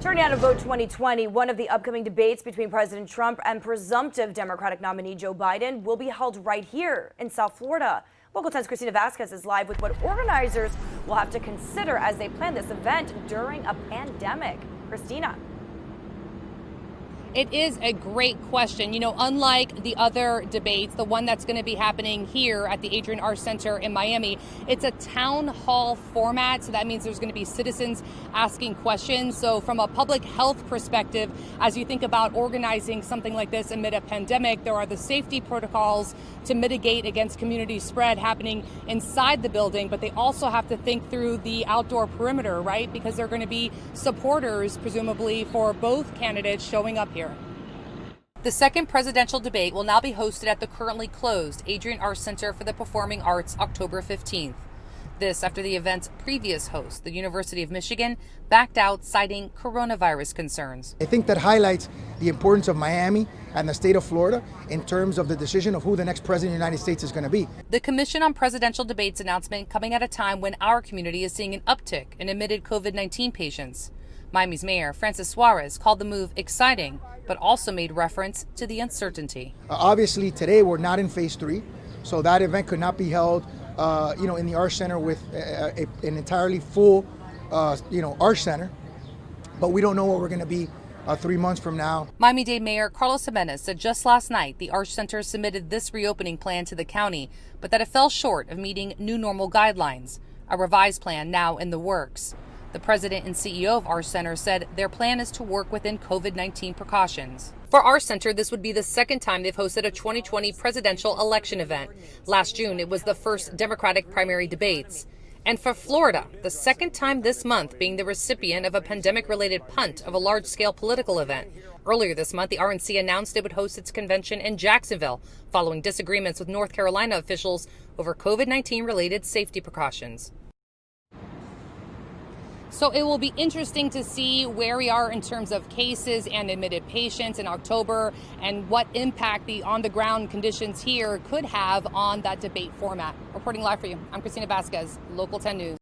Turning out to Vote 2020, one of the upcoming debates between President Trump and presumptive Democratic nominee Joe Biden will be held right here in South Florida. Local 10's Christina Vasquez is live with what organizers will have to consider as they plan this event during a pandemic. Christina. It is a great question. You know, unlike the other debates, the one that's going to be happening here at the Adrian R. Center in Miami, it's a town hall format. So that means there's going to be citizens asking questions. So from a public health perspective, as you think about organizing something like this amid a pandemic, there are the safety protocols to mitigate against community spread happening inside the building. But they also have to think through the outdoor perimeter, right? Because they're going to be supporters, presumably, for both candidates showing up here. The second presidential debate will now be hosted at the currently closed Adrian R. Center for the Performing Arts October 15th. This after the event's previous host, the University of Michigan, backed out citing coronavirus concerns. I think that highlights the importance of Miami and the state of Florida in terms of the decision of who the next president of the United States is going to be. The Commission on Presidential Debates announcement coming at a time when our community is seeing an uptick in admitted COVID-19 patients. Miami's Mayor Francis Suarez called the move exciting, but also made reference to the uncertainty. Obviously, today we're not in phase 3, so that event could not be held, in the Arts Center with an entirely full, Arts Center. But we don't know where we're going to be 3 months from now. Miami-Dade Mayor Carlos Jimenez said just last night the Arts Center submitted this reopening plan to the county, but that it fell short of meeting new normal guidelines. A revised plan now in the works. The president and CEO of Arts Center said their plan is to work within COVID-19 precautions. For Arts Center, this would be the second time they've hosted a 2020 presidential election event. Last June, it was the first Democratic primary debates. And for Florida, the second time this month being the recipient of a pandemic-related punt of a large-scale political event. Earlier this month, the RNC announced it would host its convention in Jacksonville, following disagreements with North Carolina officials over COVID-19 related safety precautions. So it will be interesting to see where we are in terms of cases and admitted patients in October and what impact the on-the-ground conditions here could have on that debate format. Reporting live for you, I'm Christina Vasquez, Local 10 News.